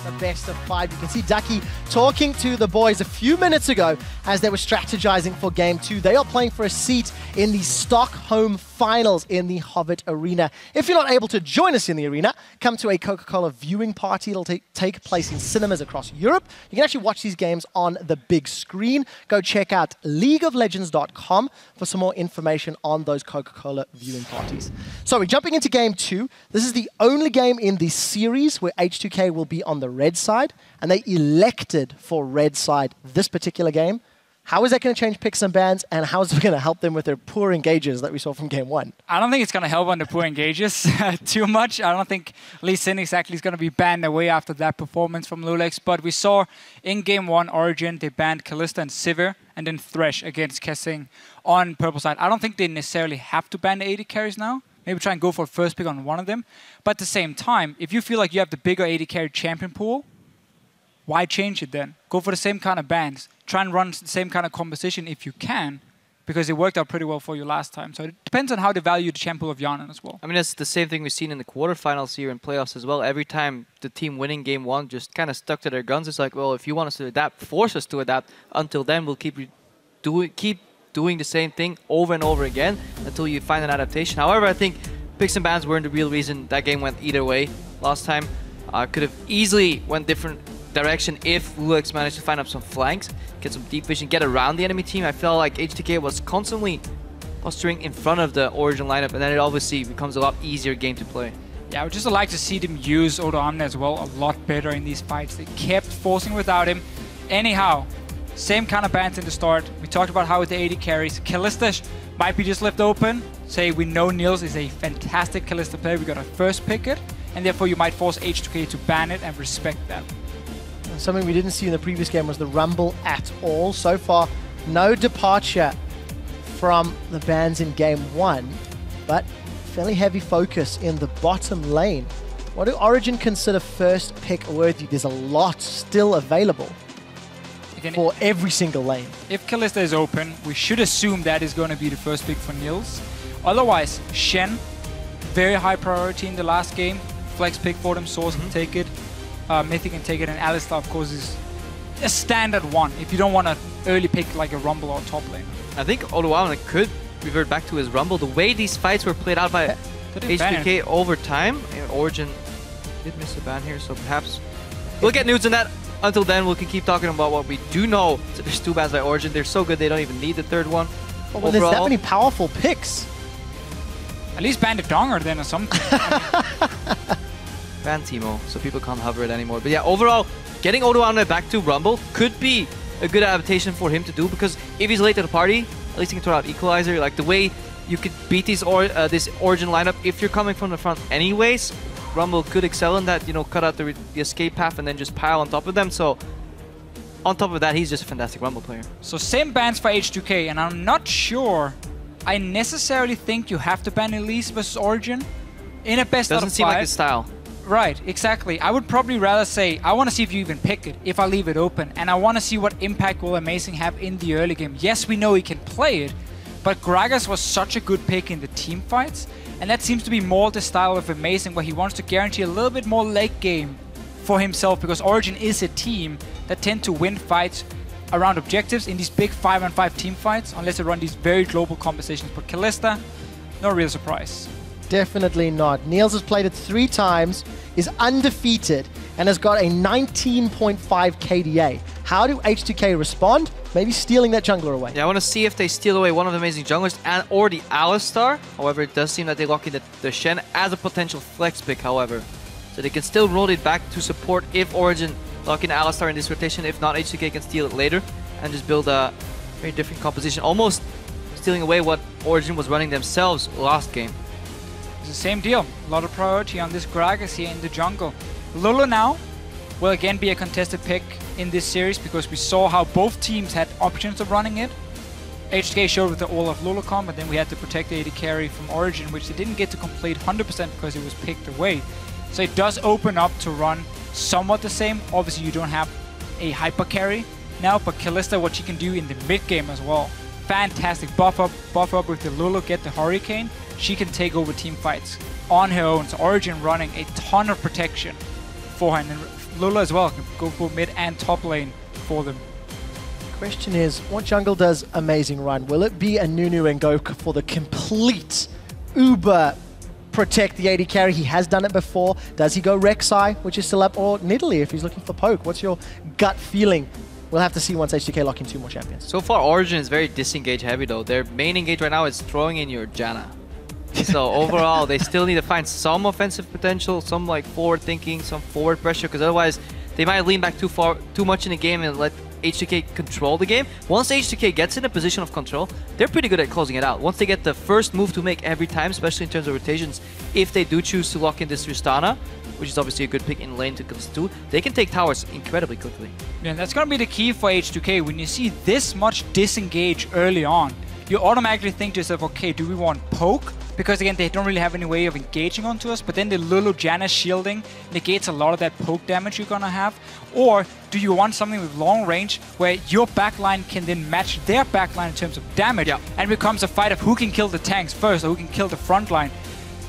the best of 5. You can see Ducky talking to the boys a few minutes ago as they were strategizing for Game 2. They are playing for a seat in the Stockholm Finals in the Hovet Arena. If you're not able to join us in the arena, come to a Coca-Cola viewing party. It'll take place in cinemas across Europe. You can actually watch these games on the big screen. Go check out leagueoflegends.com for some more information on those Coca-Cola viewing parties. So we're jumping into Game 2. This is the only game in the series where H2K will be on the red side, and they elected for red side this particular game. How is that going to change picks and bans, and how is it going to help them with their poor engages that we saw from Game 1? I don't think it's going to help on the poor engages too much. I don't think Lee Sin exactly is going to be banned away after that performance from Lulex, but we saw in Game 1, Origen, they banned Kalista and Sivir, and then Thresh against Kessing on purple side. I don't think they necessarily have to ban the AD carries now. Maybe try and go for a first pick on one of them. But at the same time, if you feel like you have the bigger AD carry champion pool, why change it then? Go for the same kind of bans. Try and run the same kind of composition if you can, because it worked out pretty well for you last time. So it depends on how they value the champ pool of Yanan as well. I mean, that's the same thing we've seen in the quarterfinals here in playoffs as well. Every time the team winning Game 1 just kind of stuck to their guns, it's like, well, if you want us to adapt, force us to adapt. Until then, we'll keep doing the same thing over and over again until you find an adaptation. However, I think picks and bans weren't the real reason that game went either way last time. Could have easily went different direction if Lulex managed to find up some flanks, get some deep vision, get around the enemy team. I felt like H2K was constantly posturing in front of the Origen lineup, and then it obviously becomes a lot easier game to play. Yeah, I would just like to see them use Odo Amne as well a lot better in these fights. They kept forcing without him. Anyhow, same kind of bans in the start. We talked about how with the AD carries, Kalista might be just left open. Say we know Niels is a fantastic Kalista player. We got to first pick it, and therefore you might force H2K to ban it and respect that. Something we didn't see in the previous game was the Rumble at all. So far, no departure from the bans in Game 1, but fairly heavy focus in the bottom lane. What do Origen consider first pick worthy? There's a lot still available for every single lane. If Kalista is open, we should assume that is going to be the first pick for Niels. Otherwise, Shen, very high priority in the last game. Flex pick for them, Source can take it. Mythic can take it, and Alistar, of course, is a standard one if you don't want to early pick like a Rumble or top lane. I think Odoamne could revert back to his Rumble. The way these fights were played out by H2K over time, Origen did miss a ban here, so perhaps we'll get news on that. Until then, we can keep talking about what we do know. So there's 2 bans by Origen. They're so good they don't even need the 3rd one. Well, there's that many powerful picks. At least ban the Donger then or something. Ban Teemo, so people can't hover it anymore. But yeah, overall, getting Odoamne back to Rumble could be a good adaptation for him to do, because if he's late to the party, at least he can throw out Equalizer. Like the way you could beat this Origen lineup if you're coming from the front anyways, Rumble could excel in that, you know, cut out the escape path and then just pile on top of them. So on top of that, he's just a fantastic Rumble player. So same bans for H2K, and I'm not sure I necessarily think you have to ban Elise versus Origen in a best out of 5. Doesn't seem like his style. Right, exactly. I would probably rather say, I want to see if you even pick it, if I leave it open. And I want to see what impact will Amazing have in the early game. Yes, we know he can play it, but Gragas was such a good pick in the team fights. And that seems to be more the style of Amazing, where he wants to guarantee a little bit more late game for himself, because Origen is a team that tend to win fights around objectives in these big 5-on-5 team fights, unless they run these very global compositions. But Kalista, no real surprise. Definitely not. Niels has played it 3 times, is undefeated, and has got a 19.5 KDA. How do H2K respond? Maybe stealing that jungler away. Yeah, I want to see if they steal away one of the Amazing junglers or the Alistar. However, it does seem that they lock in the Shen as a potential flex pick, however. So they can still roll it back to support if Origen lock in Alistar in this rotation. If not, H2K can steal it later and just build a very different composition. Almost stealing away what Origen was running themselves last game. It's the same deal. A lot of priority on this Gragas here in the jungle. Lulu now will again be a contested pick in this series, because we saw how both teams had options of running it. H2K showed with the Olaf Lulu comp, but then we had to protect the AD carry from Origen, which they didn't get to complete 100% because it was picked away. So it does open up to run somewhat the same. Obviously, you don't have a hyper carry now, but Kalista, what she can do in the mid game as well. Fantastic. Buff up with the Lulu, get the Hurricane. She can take over team fights on her own. So Origen running a ton of protection for her. And Lula as well can go for mid and top lane for them. Question is, what jungle does amazing run? Will it be a Nunu and go for the complete uber protect the AD carry? He has done it before. Does he go Rek'Sai, which is still up, or Nidalee if he's looking for poke? What's your gut feeling? We'll have to see once H2K lock in 2 more champions. So far, Origen is very disengage heavy though. Their main engage right now is throwing in your Janna. So overall, they still need to find some offensive potential, some like forward thinking, some forward pressure, because otherwise they might lean back too much in the game and let H2K control the game. Once H2K gets in a position of control, they're pretty good at closing it out. Once they get the first move to make every time, especially in terms of rotations, if they do choose to lock in this Tristana, which is obviously a good pick in lane to do, they can take towers incredibly quickly. Yeah, that's going to be the key for H2K. When you see this much disengage early on, you automatically think to yourself, okay, do we want poke? Because again, they don't really have any way of engaging onto us, but then the Lulu Janna shielding negates a lot of that poke damage you're gonna have. Or do you want something with long range where your backline can then match their backline in terms of damage, and becomes a fight of who can kill the tanks first or who can kill the front line?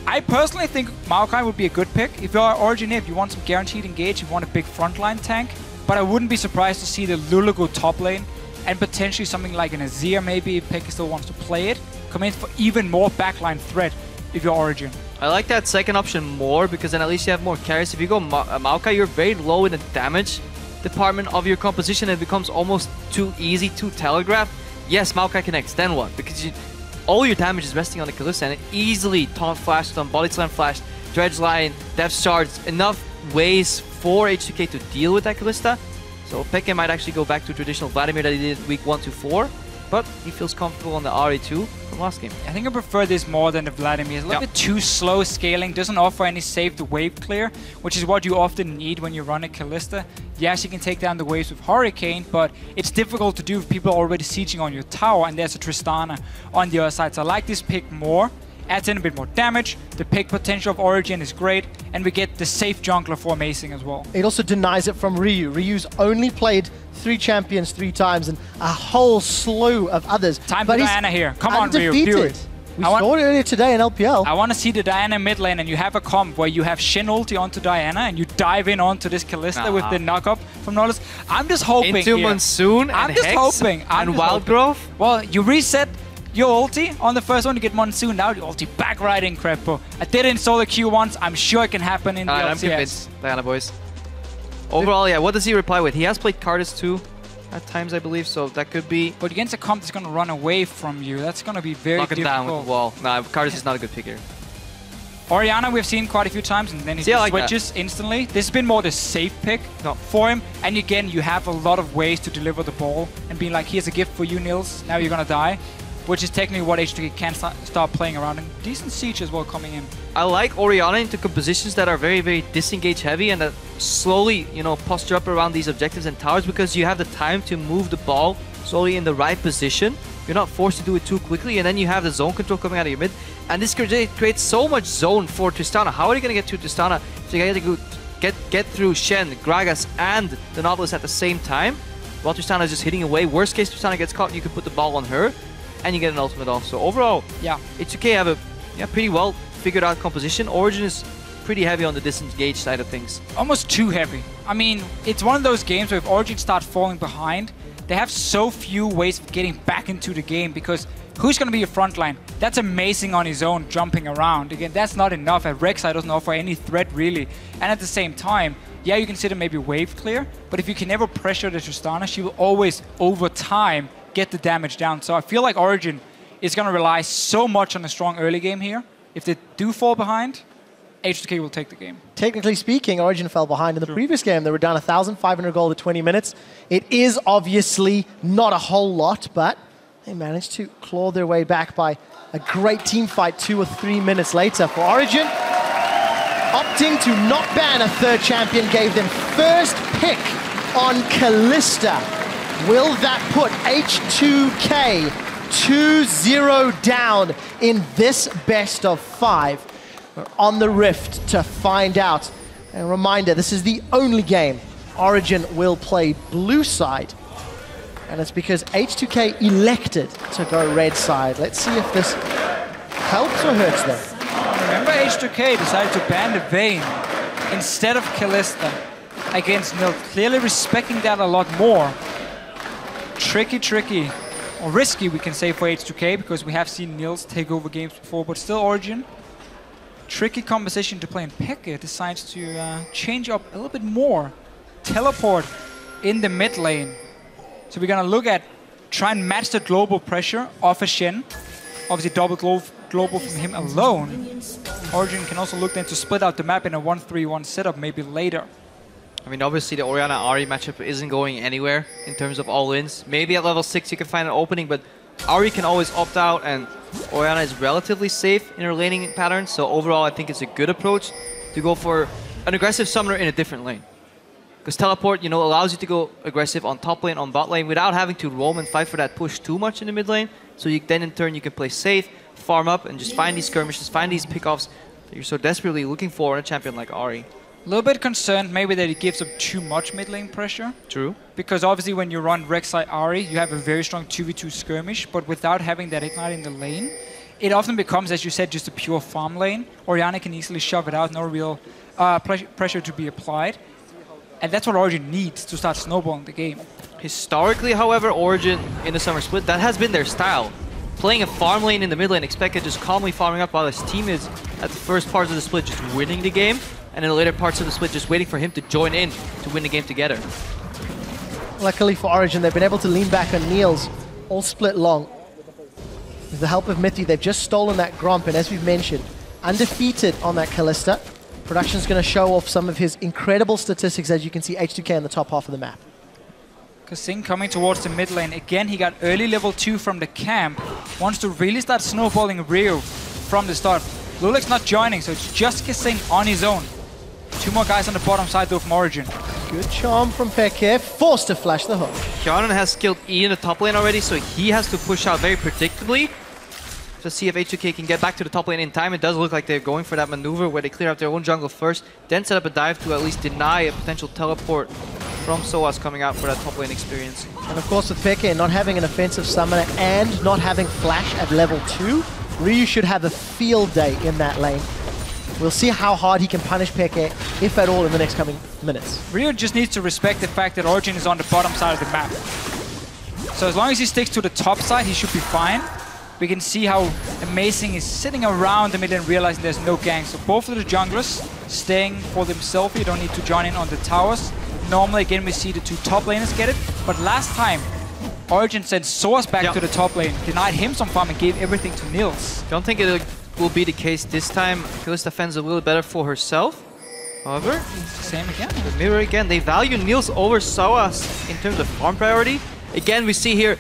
I personally think Maokai would be a good pick. If you're Origen, if you want some guaranteed engage, you want a big frontline tank, but I wouldn't be surprised to see the Lulu go top lane, and potentially something like an Azir maybe if Pekka still wants to play it, come in for even more backline threat if you're Origen. I like that second option more because then at least you have more carries. If you go Maokai, you're very low in the damage department of your composition. It becomes almost too easy to telegraph. Yes, Maokai connects, then what? Because all your damage is resting on the Kalista and it easily taunt flashed on body slam flashed, dredge line, depth charge, enough ways for H2K to deal with that Kalista. So Pekka might actually go back to traditional Vladimir that he did week 1 to 4, but he feels comfortable on the RE2 from last game. I think I prefer this more than the Vladimir. It's a little bit too slow scaling, doesn't offer any saved wave clear, which is what you often need when you run a Kalista. Yes, you can take down the waves with Hurricane, but it's difficult to do if people are already sieging on your tower and there's a Tristana on the other side. So I like this pick more. Adds in a bit more damage, the pick potential of Origen is great, and we get the safe jungler for amazing as well. It also denies it from Ryu. Ryu's only played 3 champions 3 times and a whole slew of others. Time for Diana here. Come on, Ryu, do it. We saw it earlier today in LPL. I want to see the Diana mid lane, and you have a comp where you have Shin ulti onto Diana, and you dive in onto this Kalista with the knock-up from Nautilus. I'm just hoping into Monsoon I'm and just Hex hoping. and Wild Growth? Well, you reset your ulti on the first one to get Monsoon, now your ulti back right in Crepo. I did install the Q once, I'm sure it can happen in the LCS. I'm convinced, Diana boys. Overall, yeah, what does he reply with? He has played Cardis too at times, I believe, so that could be... But against a comp that's going to run away from you, that's going to be very difficult. Lock him down with the wall. Nah, Cardis is not a good pick here. Orianna we've seen quite a few times, and then he switches instantly. This has been more the safe pick for him. And again, you have a lot of ways to deliver the ball and being like, here's a gift for you, Nils, now you're going to die. Which is technically what H2K can start playing around, and decent siege as well coming in. I like Orianna into compositions that are very, very disengage heavy and that slowly, you know, posture up around these objectives and towers because you have the time to move the ball slowly in the right position. You're not forced to do it too quickly, and then you have the zone control coming out of your mid. And this creates so much zone for Tristana. How are you going to get to Tristana? So you got to get through Shen, Gragas, and the Nautilus at the same time. While Tristana is just hitting away. Worst case, Tristana gets caught, and you can put the ball on her. And you get an ultimate off. So overall, H2K have a pretty well figured out composition. Origen is pretty heavy on the disengage side of things. Almost too heavy. I mean, it's one of those games where if Origen start falling behind, they have so few ways of getting back into the game because who's going to be your front line? That's amazing on his own, jumping around. Again, that's not enough. Rek'Sai doesn't offer any threat really. And at the same time, yeah, you consider maybe wave clear, but if you can never pressure the Tristana, she will always, over time, get the damage down. So I feel like Origen is going to rely so much on a strong early game here. If they do fall behind, H2K will take the game. Technically speaking, Origen fell behind in the previous game. They were down 1,500 gold at 20 minutes. It is obviously not a whole lot, but they managed to claw their way back by a great team fight 2 or 3 minutes later. For Origen, opting to not ban a 3rd champion gave them first pick on Kalista. Will that put H2K 2-0 down in this best of 5? We're on the Rift to find out. And a reminder, this is the only game Origen will play blue side. And it's because H2K elected to go red side. Let's see if this helps or hurts them. Remember, H2K decided to ban the Vayne instead of Kalista. against Nil. Clearly respecting that a lot more. Tricky, or risky we can say for H2K, because we have seen Nils take over games before, but still Origen. Tricky composition to play, and FLICKR decides to change up a little bit more. Teleport in the mid lane. So we're gonna look at try and match the global pressure of a Shen. Obviously double global from him alone. Origen can also look then to split out the map in a 1-3-1 setup maybe later. I mean, obviously the Orianna-Ahri matchup isn't going anywhere in terms of all-ins. Maybe at level 6 you can find an opening, but Ahri can always opt out, and Orianna is relatively safe in her laning pattern. So overall, I think it's a good approach to go for an aggressive summoner in a different lane. Because teleport, you know, allows you to go aggressive on top lane, on bot lane, without having to roam and fight for that push too much in the mid lane. So then in turn you can play safe, farm up, and just find these skirmishes, find these pickoffs that you're so desperately looking for in a champion like Ahri. A little bit concerned maybe that he gives up too much mid lane pressure. True. Because obviously when you run Rek'Sai Ahri, you have a very strong 2v2 skirmish, but without having that ignite in the lane, it often becomes, as you said, just a pure farm lane. Orianna can easily shove it out, no real pressure to be applied. And that's what Origen needs to start snowballing the game. Historically, however, Origen in the summer split, that has been their style. Playing a farm lane in the mid lane, expect it just calmly farming up while his team is, at the first parts of the split, just winning the game. And in the later parts of the split, just waiting for him to join in to win the game together. Luckily for Origen, they've been able to lean back on Niels all split long. With the help of Mithy, they've just stolen that Gromp, and as we've mentioned, undefeated on that Kalista. Production's going to show off some of his incredible statistics, as you can see H2K in the top half of the map. Kasing coming towards the mid lane. Again, he got early level 2 from the camp. Wants to really start snowballing Rio from the start. Lulek's not joining, so it's just Kasing on his own. 2 more guys on the bottom side though from Origen. Good charm from FLICKR, forced to flash the hook. Kjarnan has killed E in the top lane already, so he has to push out very predictably to see if H2K can get back to the top lane in time. It does look like they're going for that maneuver where they clear out their own jungle first, then set up a dive to at least deny a potential teleport from Soaz coming out for that top lane experience. And of course with FLICKR not having an offensive summoner and not having flash at level 2, Ryu should have a field day in that lane. We'll see how hard he can punish FLICKR, if at all, in the next coming minutes. Ryu just needs to respect the fact that Origen is on the bottom side of the map. So as long as he sticks to the top side, he should be fine. We can see how Amazing is sitting around the mid and realizing there's no gang. So both of the junglers staying for themselves. You don't need to join in on the towers. Normally, again, we see the 2 top laners get it. But last time, Origen sent Soaz back to the top lane, denied him some farm and gave everything to Niels. Don't think it will be the case this time. Kalista fends a little better for herself. However, same again. The mirror again. They value Niels over Soaz in terms of farm priority. Again, we see here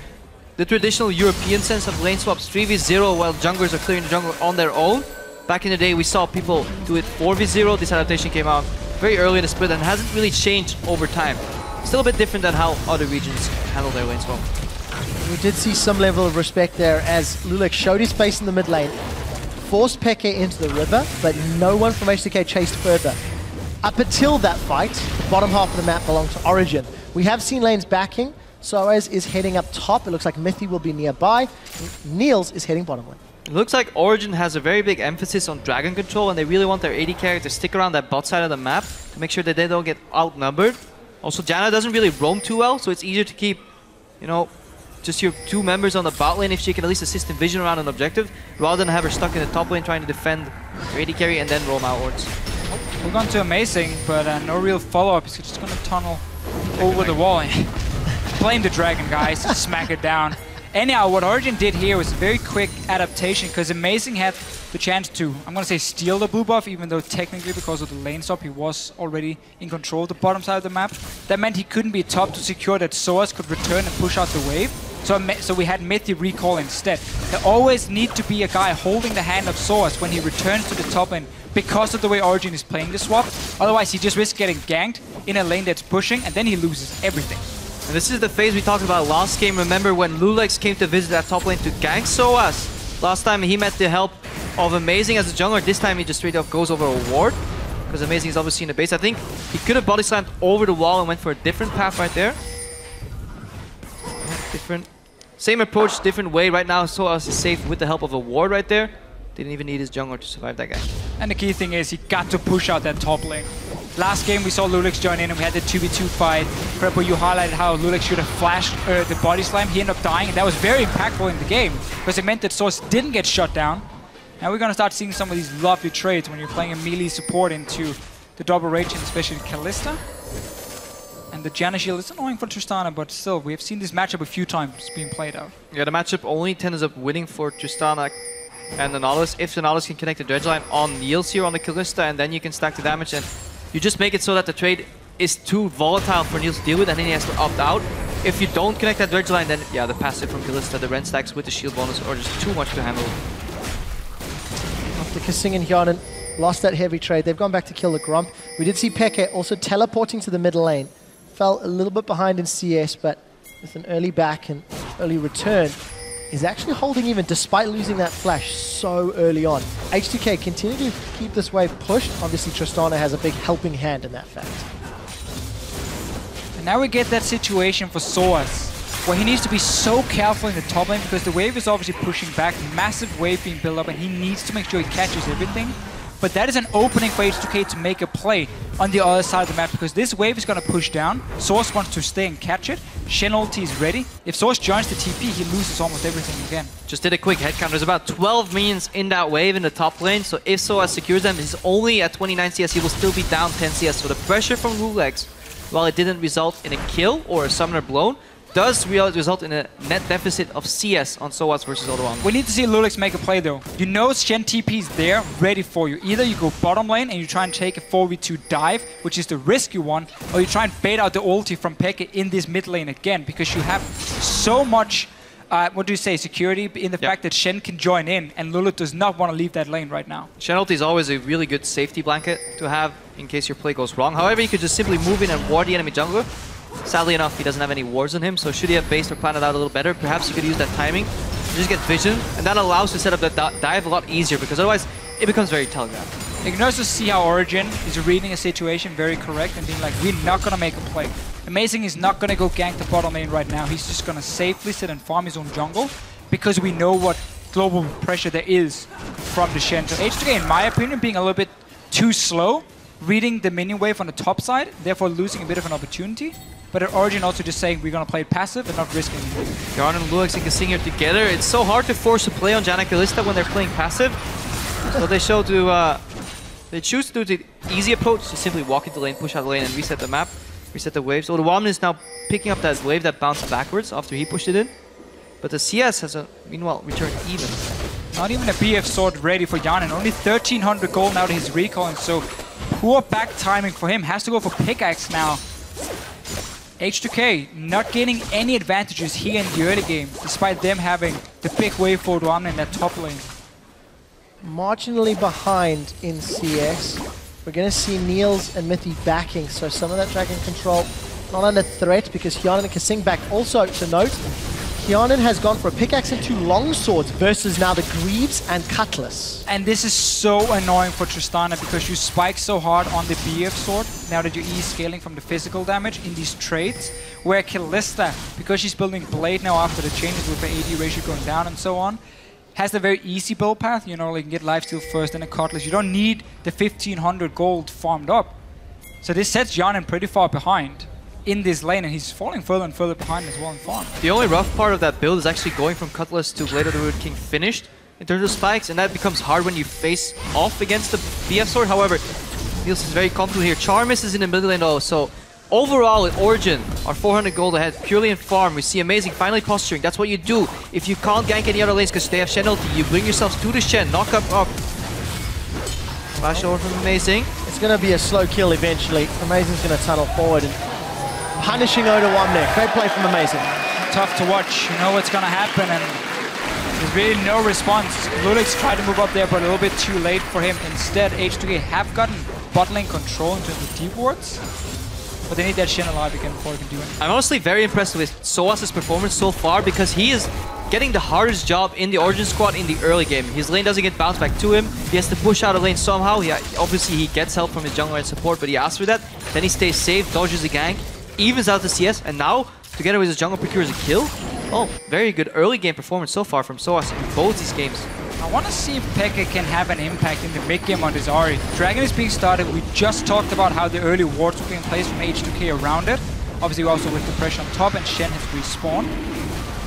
the traditional European sense of lane swaps 3v0 while junglers are clearing the jungle on their own. Back in the day, we saw people do it 4v0. This adaptation came out very early in the split and hasn't really changed over time. Still a bit different than how other regions handle their lane swap. We did see some level of respect there as Lulek showed his face in the mid lane, forced FLICKR into the river, but no one from H2K chased further. Up until that fight, the bottom half of the map belonged to Origen. We have seen lanes backing. Soaz is heading up top. It looks like Mithy will be nearby. Niels is heading bottom lane. It looks like Origen has a very big emphasis on dragon control, and they really want their AD carry to stick around that bot side of the map to make sure that they don't get outnumbered. Also, Janna doesn't really roam too well, so it's easier to keep, you know, just your 2 members on the bot lane if she can at least assist in vision around an objective, rather than have her stuck in the top lane trying to defend her AD carry and then roam outwards. We're going to Amazing, but no real follow-up. He's just going to tunnel over the wall. Blame the dragon, guys. Smack it down. Anyhow, what Origen did here was a very quick adaptation because Amazing had the chance to, I'm going to say, steal the blue buff, even though technically because of the lane stop he was already in control of the bottom side of the map. That meant he couldn't be top to secure that Soaz could return and push out the wave. So we had Mithy recall instead. There always need to be a guy holding the hand of Soaz when he returns to the top lane because of the way Origen is playing the swap. Otherwise, he just risks getting ganked in a lane that's pushing, and then he loses everything. And this is the phase we talked about last game. Remember when Lulex came to visit that top lane to gank Soaz? Last time he met the help of Amazing as a jungler. This time he just straight up goes over a ward. Because Amazing is obviously in the base. I think he could have body slammed over the wall and went for a different path right there. Different. Same approach, different way. Right now Soaz is safe with the help of a ward right there. Didn't even need his jungler to survive that guy. And the key thing is he got to push out that top lane. Last game we saw Lulix join in and we had the 2v2 fight. Prepper, you highlighted how Lulix should have flashed the body slam. He ended up dying, and that was very impactful in the game because it meant that Source didn't get shut down. Now we're going to start seeing some of these lovely trades when you're playing a melee support into the double rage, and especially Kalista. And the Janna shield is annoying for Tristana, but still, we have seen this matchup a few times being played out. Yeah, the matchup only tends up winning for Tristana and the Nautilus. If the Nautilus can connect the dredge line on Niels here on the Kalista, and then you can stack the damage, and you just make it so that the trade is too volatile for Niels to deal with, and then he has to opt out. If you don't connect that dredge line, then yeah, the passive from Kalista, the Ren stacks with the shield bonus are just too much to handle. After Kasing and Hjarnan lost that heavy trade, they've gone back to kill the Grump. We did see FLICKR also teleporting to the middle lane. Fell a little bit behind in CS, but with an early back and early return, is actually holding even despite losing that flash so early on. H2K continue to keep this wave pushed. Obviously, Tristana has a big helping hand in that fact. And now we get that situation for Soaz, where he needs to be so careful in the top lane because the wave is obviously pushing back, massive wave being built up, and he needs to make sure he catches everything. But that is an opening for H2K to make a play on the other side of the map because this wave is going to push down. Source wants to stay and catch it. Shen ulti is ready. If Source joins the TP, he loses almost everything again. Just did a quick head count. There's about 12 minions in that wave in the top lane, so if Soaz secures them, he's only at 29 CS, he will still be down 10 CS. So the pressure from Lulix, while it didn't result in a kill or a summoner blown, does result in a net deficit of CS on Soaz versus Odoamne. We need to see Lulix make a play though. You know Shen TP is there, ready for you. Either you go bottom lane and you try and take a 4v2 dive, which is the risk you want, or you try and bait out the ulti from FLICKR in this mid lane again, because you have so much, security in the fact that Shen can join in, and Lulu does not want to leave that lane right now. Shen ulti is always a really good safety blanket to have in case your play goes wrong. However, you could just simply move in and ward the enemy jungler. Sadly enough, he doesn't have any wards on him, so should he have based or planned it out a little better, perhaps he could use that timing to just get vision, and that allows to set up the dive a lot easier, because otherwise it becomes very telegraphed. You can also see how Origen is reading a situation very correct and being like, we're not going to make a play. Amazing is not going to go gank the bottom lane right now. He's just going to safely sit and farm his own jungle, because we know what global pressure there is from the Shen. So H2K, in my opinion, being a little bit too slow, reading the minion wave on the top side, therefore losing a bit of an opportunity. But at Origen also just saying we're going to play it passive and not risk anything. Hjarnan, Lulix, and Kasing here together. It's so hard to force a play on Janna Kalista when they're playing passive. So they choose to do the easy approach, to simply walk into the lane, push out the lane, and reset the map, reset the wave. So Odoamne is now picking up that wave that bounced backwards after he pushed it in. But the CS has, meanwhile, returned even. Not even a BF sword ready for Hjarnan. Only 1300 gold now to his recall, and so poor back timing for him. Has to go for pickaxe now. H2K not gaining any advantages here in the early game, despite them having the big wave for Odoamne in that top lane. Marginally behind in CS. We're going to see Niels and Mithy backing, so some of that dragon control not under threat because Hjarnan and Kasing back. Also to note, Hjarnan has gone for a pickaxe and 2 long swords versus now the Greaves and Cutlass. And this is so annoying for Tristana because you spike so hard on the BF sword now that you're scaling from the physical damage in these trades, where Kalista, because she's building Blade now after the changes with the AD ratio going down and so on, has the very easy build path. You know, like you can get lifesteal first and a Cutlass. You don't need the 1500 gold farmed up. So this sets Hjarnan pretty far behind in this lane, and he's falling further and further behind as well in farm. The only rough part of that build is actually going from Cutlass to Blade of the Ruined King finished in terms of spikes, and that becomes hard when you face off against the BF sword. However, Niels is very comfortable here. Charmis is in the middle lane though, so overall at Origen are 400 gold ahead purely in farm. We see Amazing finally posturing. That's what you do if you can't gank any other lanes because they have Shen ulti. You bring yourselves to the Shen, knock up. Flash over from Amazing. It's going to be a slow kill eventually. Amazing's going to tunnel forward and punishing Odoamne. Great play from Amazing. Tough to watch. You know what's going to happen, and there's really no response. Lulix tried to move up there, but a little bit too late for him. Instead, H2K have gotten bot lane control in terms of deep wards, but they need that Shen alive again before they can do it. I'm honestly very impressed with Soaz's performance so far because he is getting the hardest job in the Origen squad in the early game. His lane doesn't get bounced back to him. He has to push out a lane somehow. Obviously, he gets help from his jungler and support, but he asks for that. Then he stays safe, dodges the gank, evens out the CS, and now, together with his jungle, procures a kill. Oh, very good early game performance so far from Soaz in both these games. I want to see if FLICKR can have an impact in the mid-game on this Ahri. Dragon is being started. We just talked about how the early wards were being placed from H2K around it. Obviously also with the pressure on top, and Shen has respawned.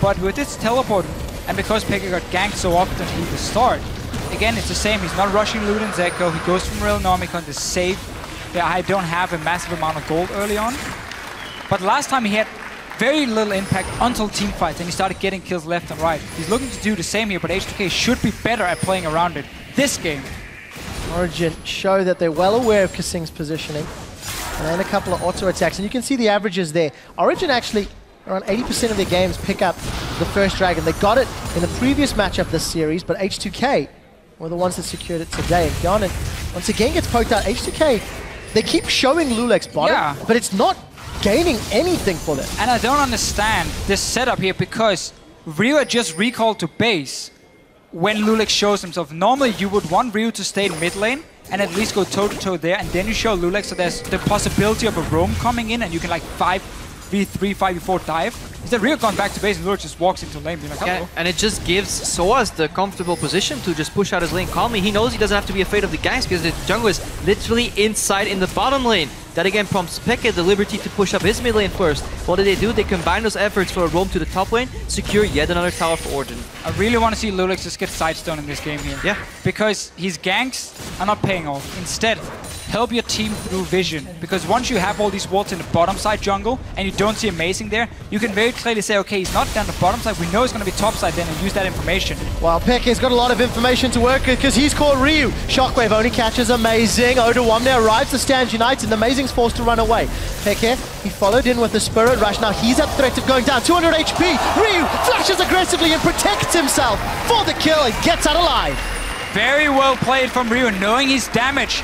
But with this teleport, and because FLICKR got ganked so often in the start, again, it's the same. He's not rushing Lud and Zeko. He goes from Real Nomicon to save. I don't have a massive amount of gold early on. But last time he had very little impact until team fights, and he started getting kills left and right. He's looking to do the same here, but H2K should be better at playing around it this game. Origen show that they're well aware of Kasing's positioning. And then a couple of auto attacks, and you can see the averages there. Origen actually, around 80% of their games, pick up the first Dragon. They got it in the previous matchup this series, but H2K were the ones that secured it today. And Gyanin, once again, gets poked out. H2K, they keep showing Lulek's bottom, but it's not gaining anything for them. And I don't understand this setup here, because Ryu had just recalled to base when Lulek shows himself. Normally you would want Ryu to stay in mid lane and at least go toe-to-toe there, and then you show Lulek, so there's the possibility of a roam coming in and you can like 5v3, 5v4 dive. Instead, Ryu gone back to base and Lulek just walks into lane being like, hello. Yeah, and it just gives Soaz the comfortable position to just push out his lane calmly. He knows he doesn't have to be afraid of the ganks because the jungle is literally inside in the bottom lane. That again prompts FLICKR the liberty to push up his mid lane first. What did they do? They combine those efforts for a roam to the top lane, secure yet another tower for Origen. I really want to see Lulek just get sidestone in this game here. Yeah. Because his ganks are not paying off. Instead, help your team through vision. Because once you have all these wards in the bottom side jungle and you don't see Amazing there, you can very clearly say, okay, he's not down the bottom side, we know he's going to be top side then, and use that information. Well, FLICKR's got a lot of information to work with because he's caught Ryu. Shockwave only catches Amazing. Oda1 now arrives to stand united, and Amazing's forced to run away. FLICKR, he followed in with the Spirit Rush. Now he's at threat of going down. 200 HP. Ryu flashes aggressively and protects himself for the kill and gets out alive. Very well played from Ryu, knowing his damage.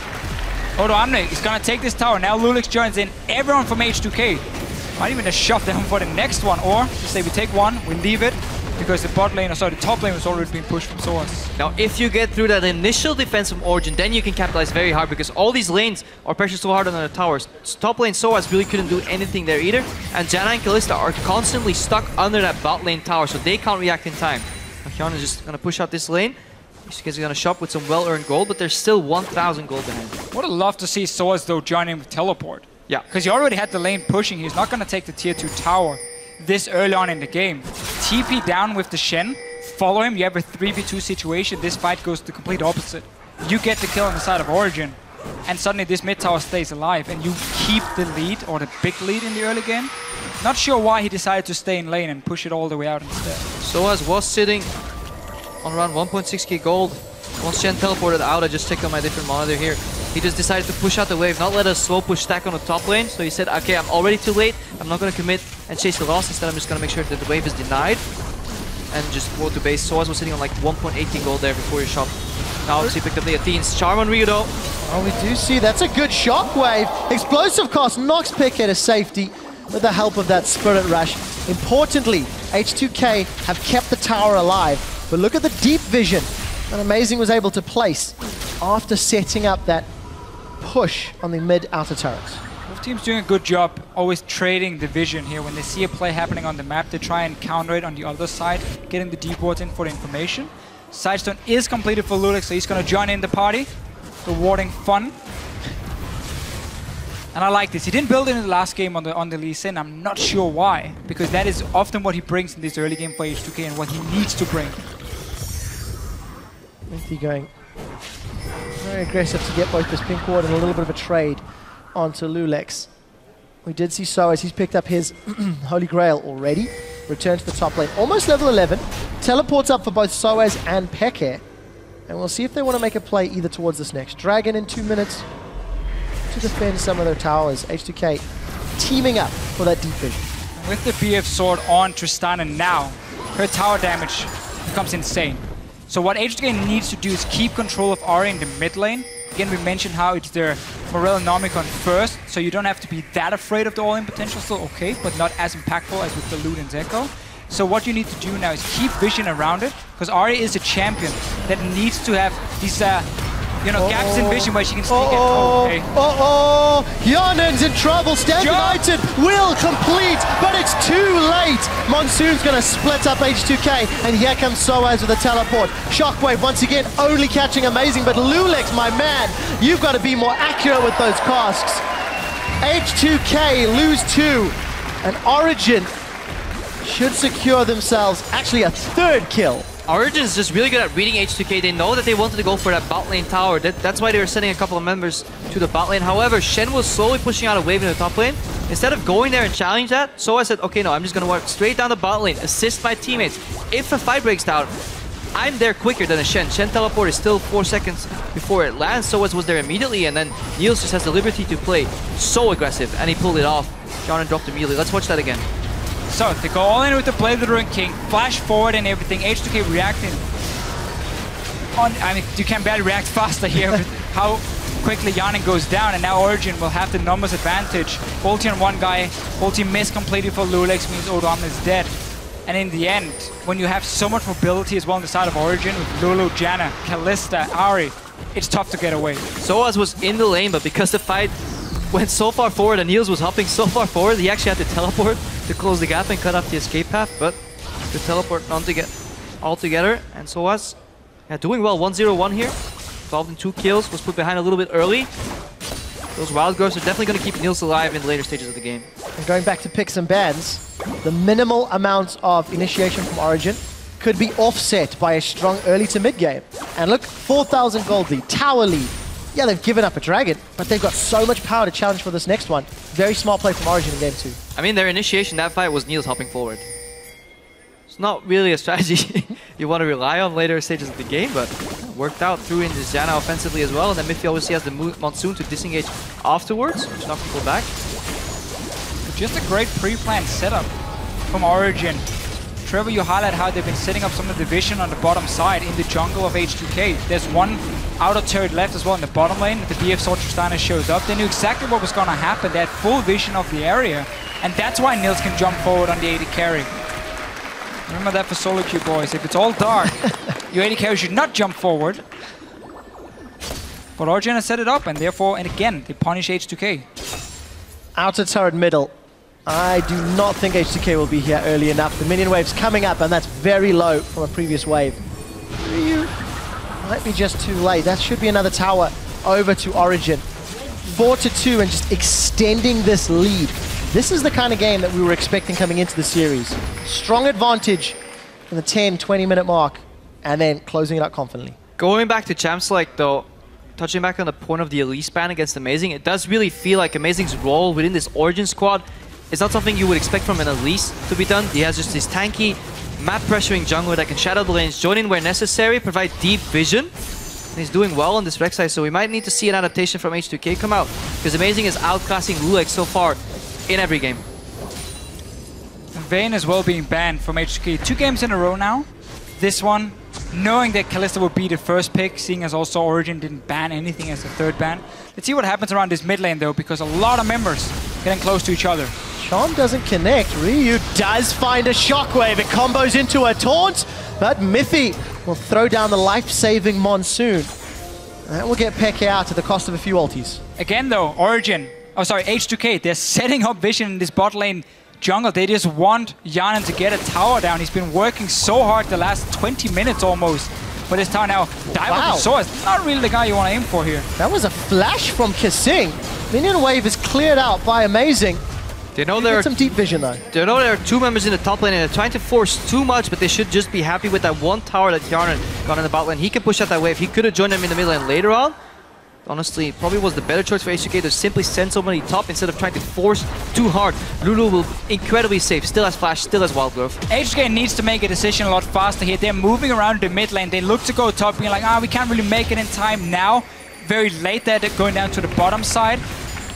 Odoamne is going to take this tower. Now Lulek joins in. Everyone from H2K might even just shove them for the next one, or just say we take one, we leave it, because the bot lane, or sorry, the top lane was already being pushed from Soaz. Now, if you get through that initial defense from Origen, then you can capitalize very hard, because all these lanes are pressured so hard on the towers. Top lane Soaz really couldn't do anything there either, and Janna and Kalista are constantly stuck under that bot lane tower, so they can't react in time. Hyun is just going to push out this lane. These guys are going to shop with some well-earned gold, but there's still 1,000 gold ahead. Would have loved to see Soaz, though, join in with teleport. Yeah. Because he already had the lane pushing. He's not going to take the tier 2 tower this early on in the game. TP down with the Shen, follow him, you have a 3v2 situation. This fight goes the complete opposite. You get the kill on the side of Origen, and suddenly this mid tower stays alive, and you keep the lead, or the big lead in the early game. Not sure why he decided to stay in lane and push it all the way out instead. Soaz was sitting on around 1.6k gold. Once Shen teleported out, I just checked on my different monitor here. He just decided to push out the wave, not let a slow push stack on the top lane. So he said, okay, I'm already too late. I'm not going to commit and chase the loss. Instead, I'm just going to make sure that the wave is denied. And just go to base. Soaz was sitting on like 1.8k gold there before he shot. Now obviously picked up the Athene's charm on Ryu though. Oh, we do see that's a good shockwave. Explosive cost knocks FLICKR to safety with the help of that Spirit Rush. Importantly, H2K have kept the tower alive. But look at the deep vision that Amazing was able to place after setting up that push on the mid outer turrets. Both teams doing a good job always trading the vision here. When they see a play happening on the map, they try and counter it on the other side, getting the deep wards in for the information. Sidestone is completed for Lulek, so he's going to join in the party. Rewarding fun. And I like this. He didn't build it in the last game on the Lee Sin. I'm not sure why, because that is often what he brings in this early game for H2K and what he needs to bring. Minty going very aggressive to get both this pink ward and a little bit of a trade onto Lulek. We did see Soaz, he's picked up his Holy Grail already. Returns to the top lane, almost level 11. Teleports up for both Soaz and FLICKR. And we'll see if they want to make a play either towards this next Dragon in 2 minutes to defend some of their towers. H2K teaming up for that deep vision. With the BF sword on Tristana now, her tower damage becomes insane. So what H2K needs to do is keep control of Ahri in the mid lane. Again, we mentioned how it's their Morel Nomicon first, so you don't have to be that afraid of the all-in potential. Still okay, but not as impactful as with the Lud and Zeko. So what you need to do now is keep vision around it, because Ahri is a champion that needs to have these gaps in vision where she can sneak in. Okay. Yonen's in trouble. Stand United will complete, but it's too late. Monsoon's going to split up H2K, and here comes Soaz with a teleport. Shockwave once again only catching Amazing, but Lulex, my man, you've got to be more accurate with those casks. H2K lose 2, and Origen should secure themselves actually a 3rd kill. Origen is just really good at reading H2K. They know that they wanted to go for that bot lane tower. That's why they were sending a couple of members to the bot lane. However, Shen was slowly pushing out a wave in the top lane. Instead of going there and challenge that, so I said, okay, no, I'm just going to work straight down the bot lane, assist my teammates. If a fight breaks down, I'm there quicker than a Shen. Shen teleport is still 4 seconds before it lands. Soaz was there immediately, and then Niels just has the liberty to play so aggressive, and he pulled it off. John dropped immediately. Let's watch that again. So, they go all in with the Blade of the Ruined King, flash forward and everything. H2K reacting. I mean, you can barely react faster here with how quickly Yanin goes down, and now Origen will have the numbers advantage. Ulti on one guy, ulti missed completely for Lulex, means Odom is dead. And in the end, when you have so much mobility as well on the side of Origen, with Lulu, Janna, Kalista, Ari, it's tough to get away. Soaz was in the lane, but because the fight went so far forward and Niels was hopping so far forward, he actually had to teleport to close the gap and cut off the escape path, but the teleport not to get all together. And Soaz, doing well, 1-0-1 here. 12 and 2 kills, was put behind a little bit early. Those wild growths are definitely going to keep Niels alive in the later stages of the game. And going back to picks and bans, the minimal amount of initiation from Origen could be offset by a strong early to mid game. And look, 4,000 gold lead, tower lead. Yeah, they've given up a dragon, but they've got so much power to challenge for this next one. Very smart play from Origen in game 2. I mean, their initiation, that fight was Niels hopping forward. It's not really a strategy you want to rely on later stages of the game, but worked out through in this Janna offensively as well. And then Miffy obviously has the Monsoon to disengage afterwards, which knocks people back. Just a great pre-planned setup from Origen. Trevor, you highlight how they've been setting up some of the vision on the bottom side in the jungle of H2K. There's one outer turret left as well in the bottom lane. The BF Sortristana shows up. They knew exactly what was going to happen. They had full vision of the area. And that's why Niels can jump forward on the AD carry. Remember that for solo queue, boys. If it's all dark, your AD carry should not jump forward. But Origen has set it up, and therefore, and again, they punish H2K. Outer turret middle. I do not think H2K will be here early enough. The minion wave's coming up, and that's very low from a previous wave. Might be just too late. That should be another tower over to Origen. 4-2 and just extending this lead. This is the kind of game that we were expecting coming into the series. Strong advantage in the 10-20 minute mark, and then closing it out confidently. Going back to Champs Select though, touching back on the point of the Elise ban against Amazing, it does really feel like Amazing's role within this Origen squad is not something you would expect from an Elise to be done. He has just this tanky, map pressuring jungler that can shadow the lanes, join in where necessary, provide deep vision. And he's doing well on this Rek'Sai, so we might need to see an adaptation from H2K come out, because Amazing is outclassing Lulex so far in every game. And Vayne as well being banned from H2K 2 games in a row now. This one, knowing that Kalista would be the first pick, seeing as also Origen didn't ban anything as the 3rd ban. Let's see what happens around this mid lane though, because a lot of members getting close to each other. Sean doesn't connect. Ryu does find a shockwave. It combos into a taunt, but Miffy will throw down the life-saving Monsoon. That will get Peke out at the cost of a few ultis. Again though, H2K, they're setting up vision in this bot lane jungle. They just want Yanin to get a tower down. He's been working so hard the last 20 minutes almost. But this tower now, Dive with the Soaz, not really the guy you want to aim for here. That was a flash from Kasing. Minion wave is cleared out by Amazing. They know there are some deep vision though. They know there are 2 members in the top lane and they're trying to force too much, but they should just be happy with that one tower that Yarnan got in the bot lane. He can push out that wave. He could have joined them in the middle lane later on. Honestly, probably was the better choice for H2K to simply send somebody top instead of trying to force too hard. Lulu will be incredibly safe. Still has flash, still has wild growth. H2K needs to make a decision a lot faster here. They're moving around the mid lane. They look to go top, being like, we can't really make it in time now. Very late there, they're going down to the bottom side.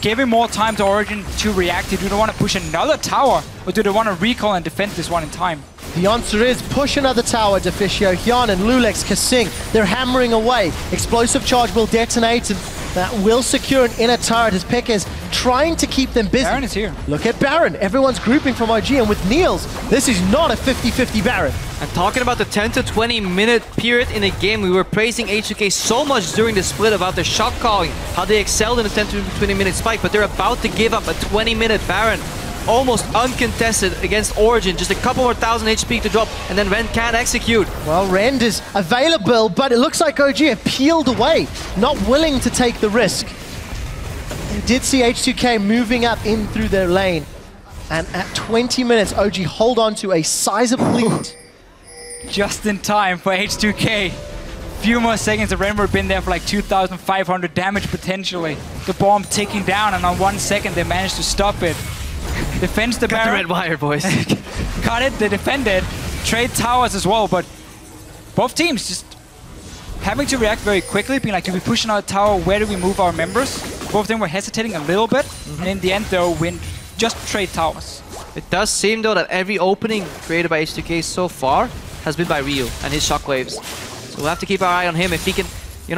Giving more time to Origen to react. Do they want to push another tower, or do they want to recall and defend this one in time? The answer is push another tower, Deficio. Hyun and Lulex, Kasing, they're hammering away. Explosive charge will detonate, and That will secure an inner turret as FLICKR is trying to keep them busy. Baron is here. Look at Baron. Everyone's grouping from OG, and with Niels, this is not a 50-50 Baron. And talking about the 10 to 20 minute period in a game, we were praising H2K so much during the split about their shot calling, how they excelled in the 10 to 20 minute spike, but they're about to give up a 20-minute Baron. Almost uncontested against Origen, just a couple more thousand HP to drop, and then Ren can't execute. Well, Rend is available, but it looks like OG have peeled away, not willing to take the risk. You did see H2K moving up in through their lane, and at 20 minutes, OG hold on to a sizable lead. Just in time for H2K. Few more seconds, the Ren would have been there for like 2,500 damage potentially. The bomb ticking down, and on 1 second they managed to stop it. Defends the Baron. Got the red wire, boys. Got it, they defended. Trade towers as well, but both teams just having to react very quickly, being like, do we push another tower? Where do we move our members? Both of them were hesitating a little bit, and in the end, they'll win. Just trade towers. It does seem, though, that every opening created by H2K so far has been by Ryu and his shockwaves. So we'll have to keep our eye on him. If he can,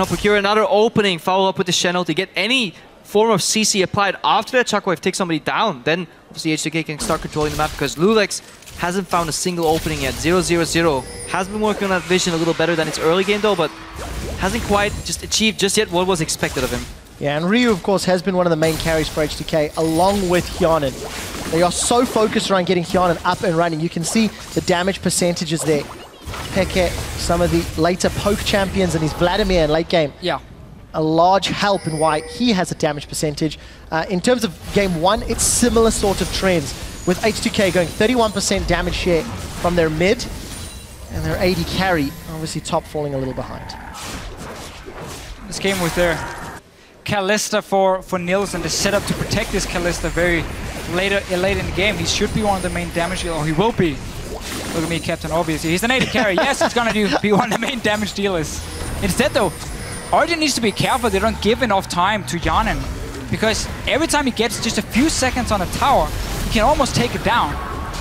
procure another opening, follow up with the Channel to get any form of CC applied after that shockwave takes somebody down, then obviously H2K can start controlling the map, because Lulex hasn't found a single opening yet. 0-0-0. Has been working on that vision a little better than its early game, though, but hasn't quite just achieved just yet what was expected of him. Yeah, and Ryu, of course, has been one of the main carries for H2K, along with Hyanin. They are so focused around getting Hyanin up and running. You can see the damage percentages there. FLICKR, some of the later poke champions, and his Vladimir in late game. Yeah. A large help in why he has a damage percentage. In terms of game one, it's similar sort of trends, with H2K going 31% damage share from their mid, and their AD carry, obviously top falling a little behind. This game with their Kalista for Nils, and the setup to protect this Kalista very late in the game. He should be one of the main damage dealers, or he will be. Look at me, Captain Obviously. He's an AD carry. Yes, he's gonna be one of the main damage dealers. Instead though, Origen needs to be careful they don't give enough time to Hyanin, because every time he gets just a few seconds on a tower, he can almost take it down.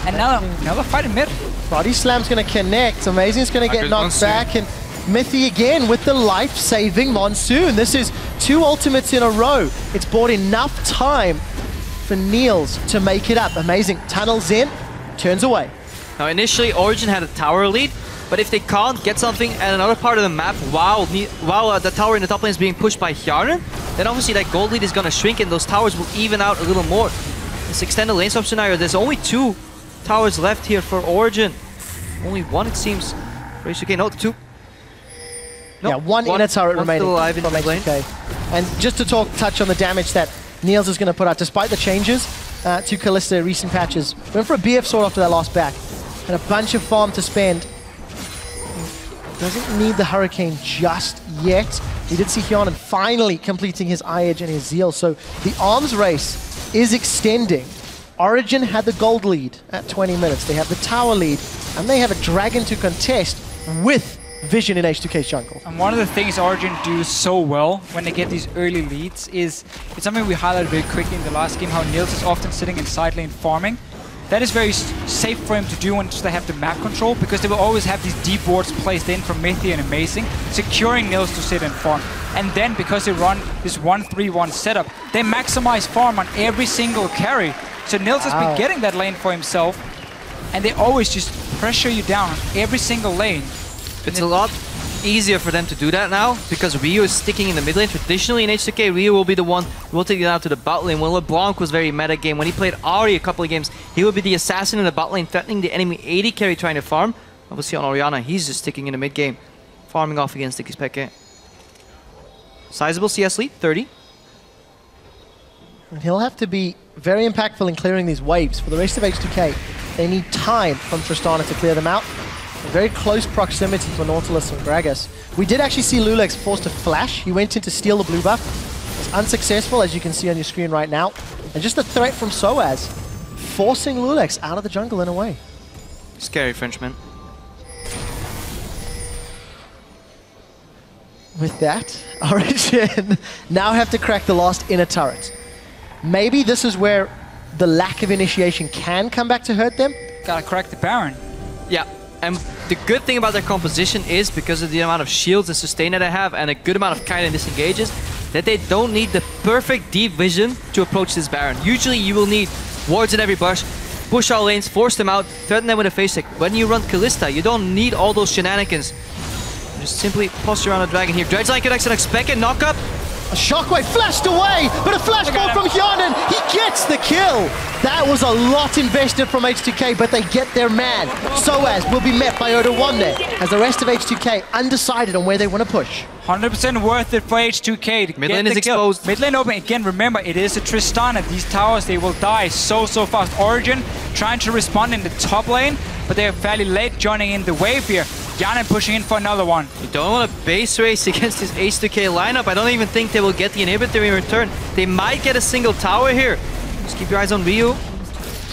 And now another fight in mid. Body Slam's going to connect. Amazing's going to get knocked back, and Mythy again with the life-saving Monsoon. This is 2 ultimates in a row. It's bought enough time for Niels to make it up. Amazing. Tunnels in, turns away. Now initially Origen had a tower lead, but if they can't get something at another part of the map while the tower in the top lane is being pushed by Hyanin, then obviously that gold lead is going to shrink and those towers will even out a little more. This extended lane swap scenario, there's only 2 towers left here for Origen. Only 1 it seems for H2K. No, 2. No, yeah, one inner turret remaining still alive from in the lane. H2K. And just to touch on the damage that Niels is going to put out, despite the changes to Kalista recent patches, went for a BF sword after that last back, and a bunch of farm to spend. Doesn't need the Hurricane just yet. We did see Hyanin finally completing his eye edge and his zeal, so the arms race is extending. Origen had the gold lead at 20 minutes. They have the tower lead, and they have a dragon to contest with Vision in H2K's jungle. And one of the things Origen do so well when they get these early leads is, it's something we highlighted very quickly in the last game, how Niels is often sitting in side lane farming. That is very safe for him to do once they have the map control, because they will always have these deep wards placed in from Mythy and Amazing, securing Niels to sit and farm. And then, because they run this 1-3-1 setup, they maximize farm on every single carry. So Niels has been getting that lane for himself, and they always just pressure you down on every single lane. It's a lot easier for them to do that now, because Ryu is sticking in the mid lane. Traditionally in H2K, Ryu will be the one who will take it out to the bot lane. When LeBlanc was very meta game, when he played Ari a couple of games, he would be the assassin in the bot lane, threatening the enemy AD carry trying to farm. Obviously on Oriana, he's just sticking in the mid game, farming off against FLICKR. Sizable CS lead, 30. And he'll have to be very impactful in clearing these waves. For the rest of H2K, they need time from Tristana to clear them out. A very close proximity for Nautilus and Gragas. We did actually see Lulex forced to flash. He went in to steal the blue buff. It's unsuccessful, as you can see on your screen right now. And just a threat from Soaz, forcing Lulex out of the jungle in a way. Scary Frenchman. With that, Origen now have to crack the last inner turret. Maybe this is where the lack of initiation can come back to hurt them. Gotta crack the Baron. Yeah. And the good thing about their composition is, because of the amount of shields and sustain that they have and a good amount of kind and disengages, that they don't need the perfect deep vision to approach this Baron. Usually you will need wards in every bush, push all lanes, force them out, threaten them with a phase check. When you run Kalista, you don't need all those shenanigans. Just simply posture around a dragon here. Dredgeline connects an expected knockup. A shockwave flashed away, but a flashball from Hyanin. He gets the kill. That was a lot invested from H2K, but they get their man. Soaz will be met by Origen there, as the rest of H2K undecided on where they want to push. 100% worth it for H2K to Mid get lane the is kill. exposed. Mid lane open. Again, remember, it is a Tristana. These towers, they will die so fast. Origen trying to respond in the top lane, but they are fairly late joining in the wave here. Hyanin pushing in for another one. You don't want to base race against this H2K lineup. I don't even think they will get the inhibitor in return. They might get a single tower here. Just keep your eyes on Ryu.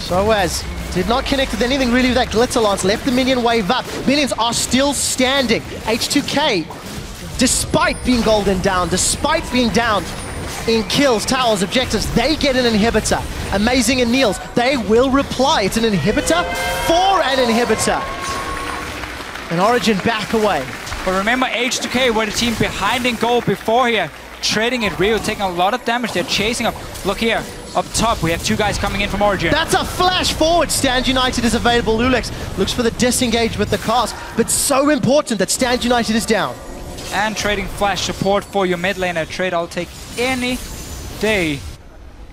Soaz did not connect with anything really with that glitter lance, left the minion wave up. Minions are still standing. H2K, despite being golden down, despite being down in kills, towers, objectives, they get an inhibitor. Amazing and Niels, they will reply. It's an inhibitor for an inhibitor. And Origen back away. But remember, H2K were the team behind in goal before here, trading it. Rio taking a lot of damage. They're chasing up. Look here, up top, we have two guys coming in from Origen. That's a flash forward. Stand United is available. Lulex looks for the disengage with the cast, but so important that Stand United is down. And trading flash support for your mid lane. A trade I'll take any day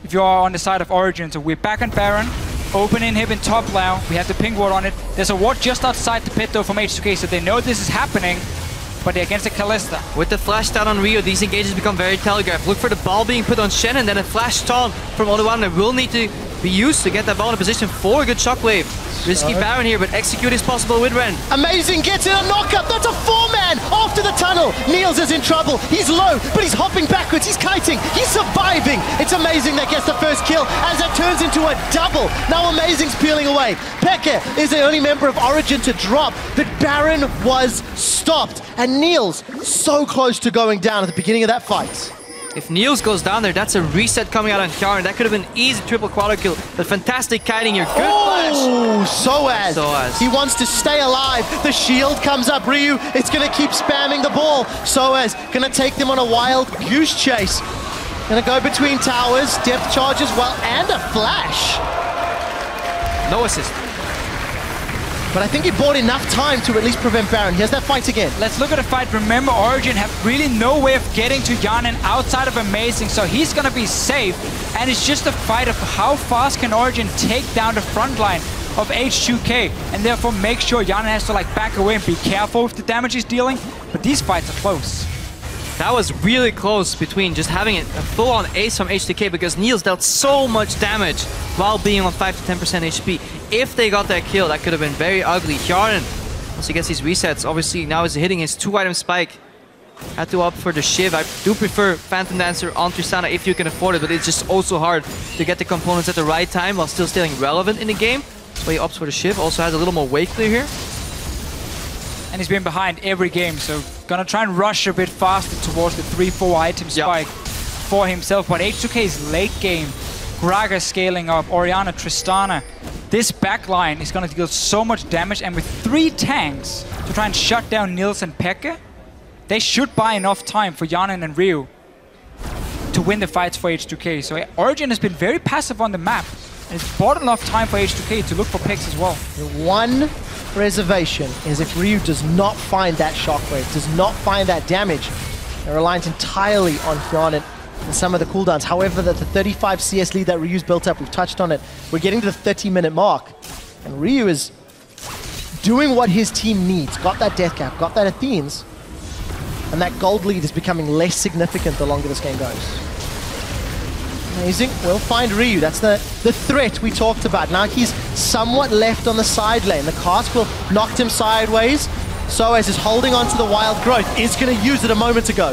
if you are on the side of Origen. So we're back on Baron. Open inhib in top now. We have the ping ward on it. There's a ward just outside the pit though from H2K, so they know this is happening. But they're against the Kalista. With the flash down on Rio, these engages become very telegraphed. Look for the ball being put on Shen, and then a flash taunt from Origen that will need to be used to get that ball in a position for a good shockwave. Risky Baron here, but execute is possible with Ren. Amazing gets in a knockup. That's a four-man after the tunnel. Niels is in trouble. He's low, but he's hopping backwards. He's kiting. He's surviving. It's Amazing that gets the first kill as that turns into a double. Now Amazing's peeling away. FLICKR is the only member of Origen to drop, but Baron was stopped. And Niels so close to going down at the beginning of that fight. If Niels goes down there, that's a reset coming out on Karen. That could have been easy triple quadra kill, but fantastic kiting here. Good flash. Oh, Soaz. He wants to stay alive. The shield comes up. Ryu, it's going to keep spamming the ball. Soaz going to take them on a wild goose chase. Going to go between towers, depth charge as well, and a flash. No assist. But I think he bought enough time to at least prevent Baron. Here's that fight again. Let's look at the fight. Remember, Origen have really no way of getting to Hyanin outside of Amazing, so he's gonna be safe. And it's just a fight of how fast can Origen take down the front line of H2K, and therefore make sure Hyanin has to like back away and be careful with the damage he's dealing. But these fights are close. That was really close between just having a full-on ace from H2K, because Niels dealt so much damage while being on 5 to 10% HP. If they got that kill, that could have been very ugly. Hyanin, once he gets these resets, obviously now is hitting his 2-item spike. Had to opt for the Shiv. I do prefer Phantom Dancer on Tristana if you can afford it, but it's just also hard to get the components at the right time while still staying relevant in the game. So he opts for the Shiv. Also has a little more wave clear here. And he's been behind every game, so gonna try and rush a bit faster towards the 3-4 item spike for himself. But H2K's late game, Graga scaling up, Oriana, Tristana. This backline is gonna deal so much damage, and with 3 tanks to try and shut down Niels and FLICKR, they should buy enough time for Hyanin and Ryu to win the fights for H2K. So Origen has been very passive on the map, and it's bought enough time for H2K to look for picks as well. One reservation is if Ryu does not find that shockwave, does not find that damage, they're reliant entirely on Hyanin and some of the cooldowns. However, the 35 CS lead that Ryu's built up, we've touched on it. We're getting to the 30-minute mark, and Ryu is doing what his team needs. Got that death cap, got that Athenes, and that gold lead is becoming less significant the longer this game goes. Amazing, we'll find Ryu. That's the threat we talked about. Now he's somewhat left on the side lane. The cast will knocked him sideways. Soaz is holding on to the wild growth. Is going to use it a moment ago.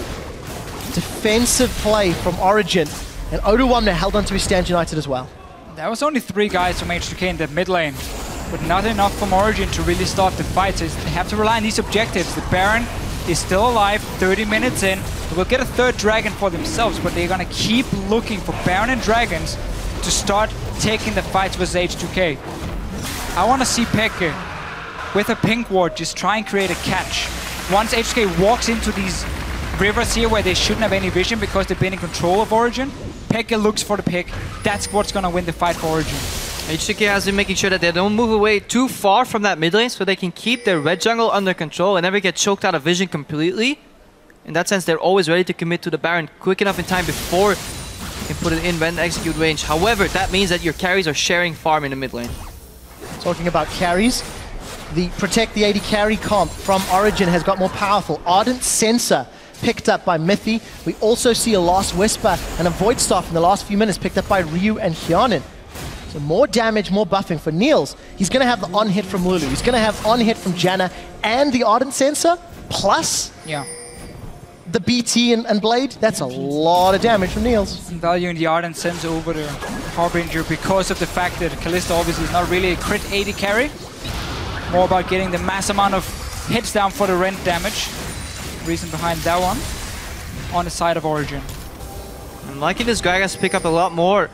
Defensive play from Origen. And Oduwamne held on to his Stand United as well. There was only 3 guys from H2K in the mid lane, but not enough from Origen to really start the fight. So they have to rely on these objectives. The Baron is still alive, 30 minutes in. They will get a 3rd dragon for themselves, but they're gonna keep looking for Baron and dragons to start taking the fights with H2K. I wanna see FLICKR with a pink ward just try and create a catch. Once H2K walks into these rivers here where they shouldn't have any vision because they've been in control of Origen. FLICKR looks for the pick. That's what's going to win the fight for Origen. H2K has been making sure that they don't move away too far from that mid lane so they can keep their red jungle under control and never get choked out of vision completely. In that sense, they're always ready to commit to the Baron quick enough in time before you can put it in when execute range. However, that means that your carries are sharing farm in the mid lane. Talking about carries, the Protect the AD carry comp from Origen has got more powerful. Ardent Sensor picked up by Mythy. We also see a Last Whisper and a Void Staff in the last few minutes picked up by Ryu and Hyanin. So more damage, more buffing for Niels. He's going to have the on-hit from Lulu. He's going to have on-hit from Janna and the Ardent Sensor, plus the BT and Blade. That's a lot of damage from Niels. Valuing the Ardent Sensor over the Harbinger because of the fact that Kalista obviously is not really a crit AD carry. More about getting the mass amount of hits down for the rend damage. Reason behind that one on the side of Origen. I'm liking this Gragas pick up a lot more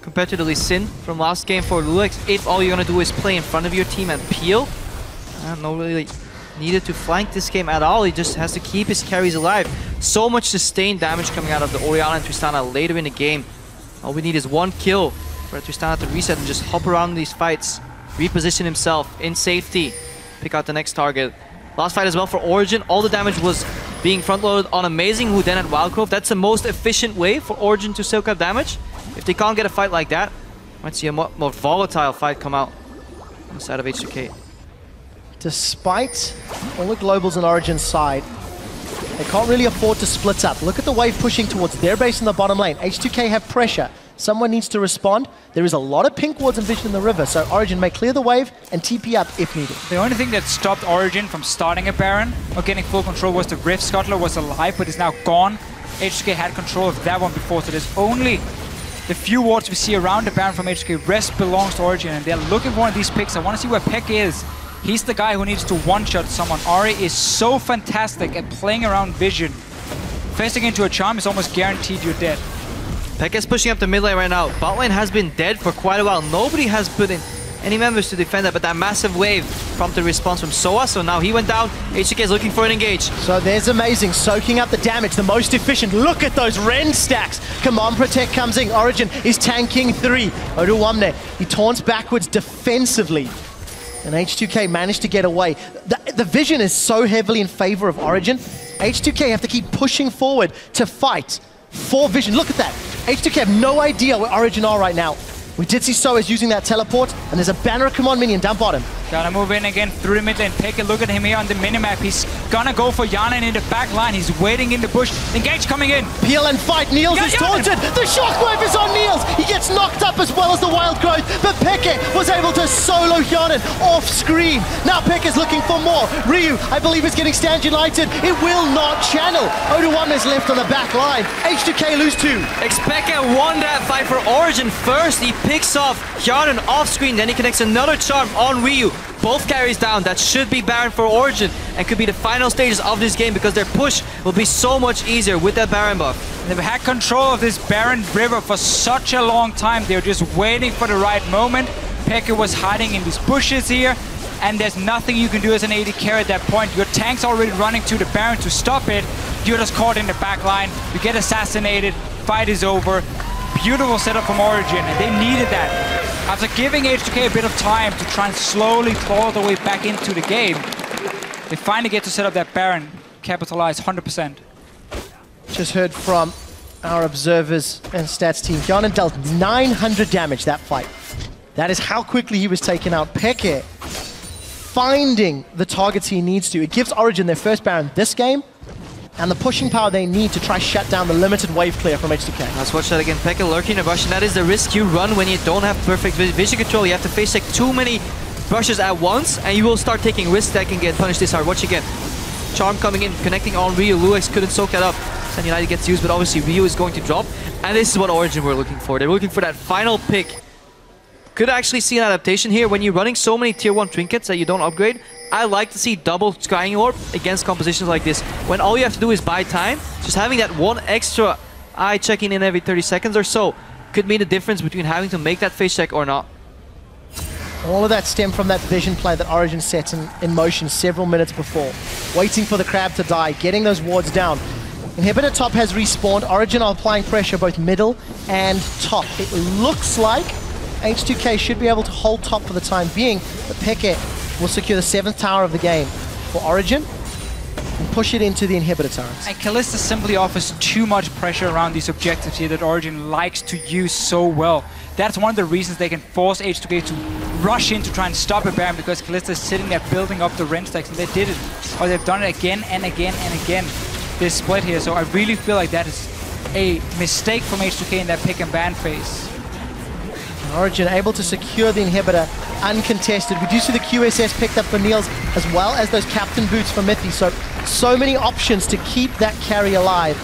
compared to the Lee Sin from last game for Lulex. If all you're gonna do is play in front of your team and peel, no really needed to flank this game at all. He just has to keep his carries alive. So much sustained damage coming out of the Orianna and Tristana later in the game. All we need is one kill for Tristana to reset and just hop around these fights, reposition himself in safety, pick out the next target. Last fight as well for Origen, all the damage was being front-loaded on Amazing, who then at Wildgrove. That's the most efficient way for Origen to soak up damage. If they can't get a fight like that, might see a more volatile fight come out on the side of H2K. Despite all the globals on Origen's side, they can't really afford to split up. Look at the wave pushing towards their base in the bottom lane. H2K have pressure. Someone needs to respond. There is a lot of pink wards and vision in the river, so Origen may clear the wave and TP up if needed. The only thing that stopped Origen from starting a Baron or getting full control was the Rift. Scuttler was alive, but is now gone. H2K had control of that one before, so there's only the few wards we see around the Baron from H2K. Rest belongs to Origen, and they're looking for one of these picks. I want to see where FLICKR is. He's the guy who needs to one-shot someone. Ari is so fantastic at playing around vision. Facing into a charm is almost guaranteed you're dead. FLICKR is pushing up the mid lane right now. Bot lane has been dead for quite a while. Nobody has put in any members to defend that, but that massive wave prompted a response from Soa, so now he went down. H2K is looking for an engage. So there's Amazing, soaking up the damage, the most efficient. Look at those Rend stacks. Command Protect comes in. Origen is tanking 3. Oduwamne, he taunts backwards defensively. And H2K managed to get away. The vision is so heavily in favor of Origen. H2K have to keep pushing forward to fight for vision. Look at that. H2K have no idea where Origen are right now. We did see Soa's using that teleport, and there's a banner command minion down bottom. Gotta move in again through the mid lane. Take a look at him here on the minimap. He's gonna go for Hyanin in the back line. He's waiting in the bush. Engage coming in. Peel and fight. Niels is taunted. The shockwave is on Niels. He gets knocked up as well as the wild growth, but FLICKR was able to solo Hyanin off screen. Now FLICKR's looking for more. Ryu, I believe, is getting stand united. It will not channel. Oduwamne is left on the back line. H2K lose 2. FLICKR won that fight for Origen first. He picks off Hyanin off screen, then he connects another charm on Ryu. Both carries down. That should be Baron for Origen and could be the final stages of this game because their push will be so much easier with that Baron buff. They've had control of this Baron river for such a long time. They're just waiting for the right moment. FLICKR was hiding in these bushes here, and there's nothing you can do as an AD carry at that point. Your tank's already running to the Baron to stop it. You're just caught in the back line. You get assassinated. Fight is over. Beautiful setup from Origen, and they needed that. After giving H2K a bit of time to try and slowly claw their way back into the game, they finally get to set up that Baron, capitalize 100%. Just heard from our observers and stats team. Hyanin dealt 900 damage that fight. That is how quickly he was taken out. FLICKR finding the targets he needs to. It gives Origen their first Baron this game, and the pushing power they need to try shut down the limited wave clear from H2K. Let's watch that again. FLICKR lurking in a bush, and that is the risk you run when you don't have perfect vision control. You have to face like too many brushes at once, and you will start taking risks that can get punished this hard. Watch again. Charm coming in, connecting on Ryu. Lulex couldn't soak that up. Stand United gets used, but obviously Ryu is going to drop. And this is what Origen were looking for. They're looking for that final pick. Could actually see an adaptation here. When you're running so many tier 1 trinkets that you don't upgrade, I like to see double Scrying Orb against compositions like this. When all you have to do is buy time, just having that one extra eye checking in every 30 seconds or so could mean the difference between having to make that face check or not. All of that stemmed from that vision play that Origen set in motion several minutes before. waiting for the crab to die, getting those wards down. Inhibitor top has respawned. Origen are applying pressure both middle and top. It looks like H2K should be able to hold top for the time being, but FLICKR will secure the 7th tower of the game for Origen and push it into the inhibitor turrets. And Kalista simply offers too much pressure around these objectives here that Origen likes to use so well. That's one of the reasons they can force H2K to rush in to try and stop a Baron, because Kalista is sitting there building up the Ren stacks, and they did it. Or they've done it again and again and again this split here. So I really feel like that is a mistake from H2K in that pick and ban phase. Origen able to secure the inhibitor uncontested. We do see the QSS picked up for Niels, as well as those captain boots for Mithy. So many options to keep that carry alive.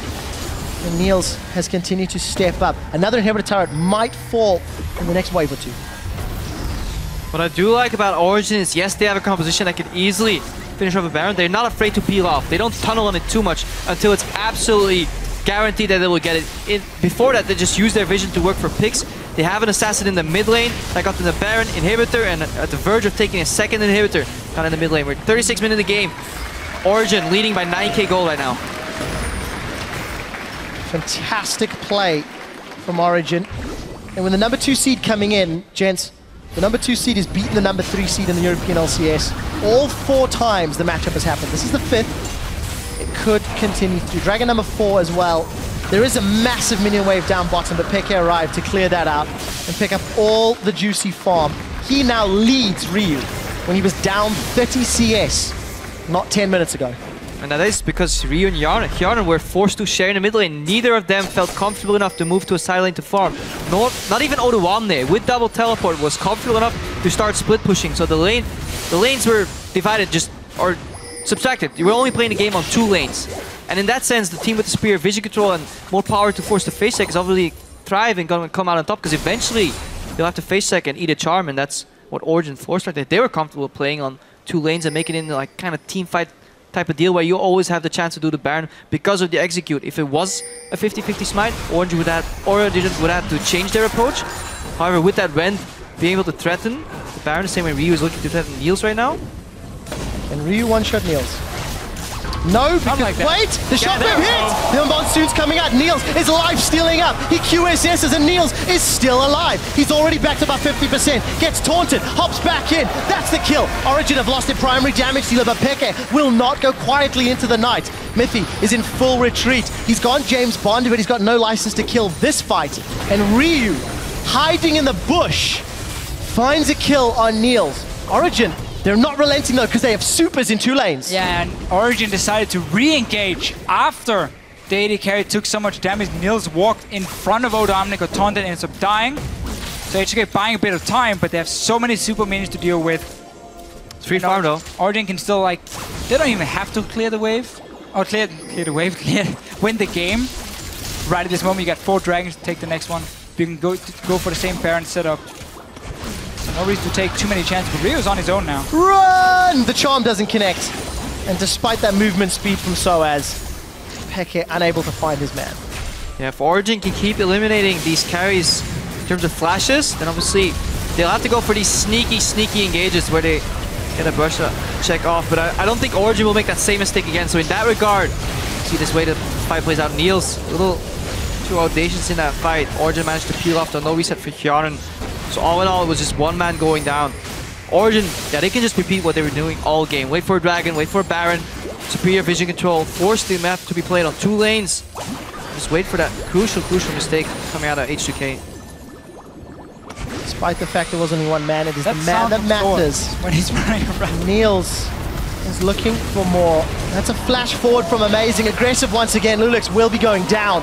And Niels has continued to step up. Another inhibitor turret might fall in the next wave or two. What I do like about Origen is, yes, they have a composition that could easily finish off a Baron. They're not afraid to peel off. They don't tunnel on it too much until it's absolutely guaranteed that they will get it. Before that, they just use their vision to work for picks. They have an assassin in the mid lane that got them the Baron inhibitor, and at the verge of taking a second inhibitor down in the mid lane. We're 36 minutes in the game. Origen leading by 9k gold right now. Fantastic play from Origen. And with the number 2 seed coming in, gents, the number 2 seed has beaten the number 3 seed in the European LCS. All 4 times the matchup has happened. This is the 5th. It could continue through. Dragon number 4 as well. There is a massive minion wave down bottom, but FLICKR arrived to clear that out and pick up all the juicy farm. He now leads Ryu when he was down 30 CS not 10 minutes ago. And that is because Ryu and Hjarnan were forced to share in the mid lane. Neither of them felt comfortable enough to move to a side lane to farm. Not even Oduam there, with double teleport, was comfortable enough to start split pushing. So the lanes were divided, or subtracted. You were only playing the game on 2 lanes. And in that sense, the team with the spear, vision control, and more power to force the face check is obviously thriving, going to come out on top, because eventually they'll have to face check and eat a charm, and that's what Origen forced right there. They were comfortable playing on 2 lanes and making it into like kind of team fight type of deal where you always have the chance to do the Baron because of the execute. If it was a 50-50 smite, Origen would have to change their approach. However, with that Ren being able to threaten the Baron the same way Ryu is looking to threaten Niels right now. And Ryu one-shot Niels. No, because like wait! The shot wave hits! The monsoon's coming out. Niels is life stealing up. He QSS's and Niels is still alive. He's already back to about 50%. Gets taunted, hops back in. That's the kill. Origen have lost their primary damage dealer, but FLICKR will not go quietly into the night. Mithy is in full retreat. He's gone James Bond, but he's got no license to kill this fight. And Ryu, hiding in the bush, finds a kill on Niels. Origen, they're not relenting though, because they have supers in 2 lanes. Yeah, and Origen decided to re-engage after the AD carry took so much damage. Niels walked in front of Odoamne, got taunted, and ends up dying. So H2K buying a bit of time, but they have so many super minions to deal with. It's free farm though. Origen can still, like, they don't even have to clear the wave. Or clear the wave, win the game. Right at this moment, you got 4 dragons to take the next one. You can go for the same Baron setup. No reason to take too many chances, but Ryu's on his own now. Run! The charm doesn't connect. And despite that movement speed from Soaz, FLICKR unable to find his man. Yeah, if Origen can keep eliminating these carries in terms of flashes, then obviously they'll have to go for these sneaky engages where they get a brush check off. But I don't think Origen will make that same mistake again. So in that regard, see this way the fight plays out. Niels a little too audacious in that fight. Origen managed to peel off the no reset for Hjarnan. So all in all, it was just one man going down. Origen, yeah, they can just repeat what they were doing all game. Wait for a Dragon, wait for a Baron, superior vision control, force the map to be played on 2 lanes. Just wait for that crucial mistake coming out of H2K. Despite the fact there was only 1 man, it is the man that matters. When he's running around. Niels is looking for more. That's a flash forward from Amazing. Aggressive once again. Lulix will be going down.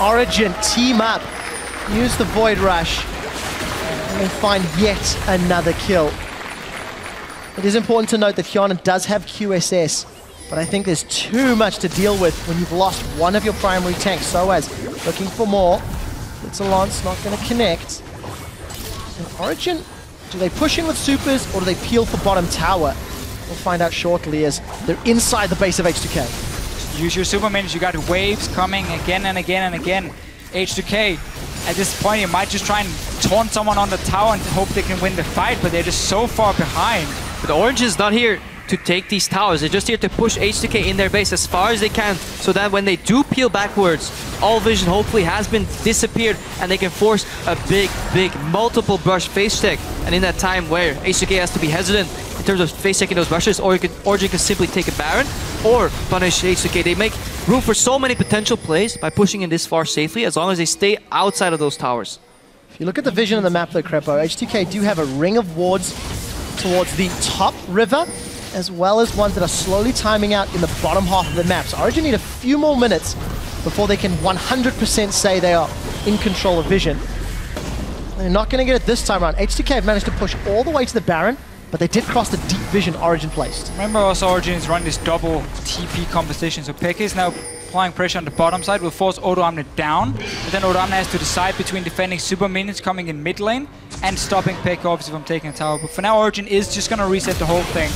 Origen, team up. Use the Void Rush. And find yet another kill. It is important to note that Hjarnan does have QSS, but I think there's too much to deal with when you've lost one of your primary tanks. Soaz looking for more. It's a lance, not going to connect. And Origen, do they push in with supers or do they peel for bottom tower? We'll find out shortly as they're inside the base of H2K. Use your super minions, you got waves coming again and again and again. H2K, at this point, you might just try and taunt someone on the tower and hope they can win the fight, but they're just so far behind. But Origen's not here to take these towers. They're just here to push H2K in their base as far as they can, so that when they do peel backwards, all vision hopefully has been disappeared, and they can force a big multiple brush face check. And in that time where H2K has to be hesitant in terms of face checking those brushes, Origen can simply take a Baron or punish H2K. They make room for so many potential plays by pushing in this far safely, as long as they stay outside of those towers. If you look at the vision of the map though, Crepo, H2K do have a ring of wards towards the top river, as well as ones that are slowly timing out in the bottom half of the map. So Origen need a few more minutes before they can 100% say they are in control of vision. They're not going to get it this time around. H2K have managed to push all the way to the Baron, but they did cross the deep vision Origen placed. Remember also Origen is running this double TP composition, so FLICKR is now applying pressure on the bottom side, will force Odoamne down, but then Odoamne has to decide between defending super minions coming in mid lane and stopping FLICKR obviously from taking a tower. But for now Origen is just going to reset the whole thing.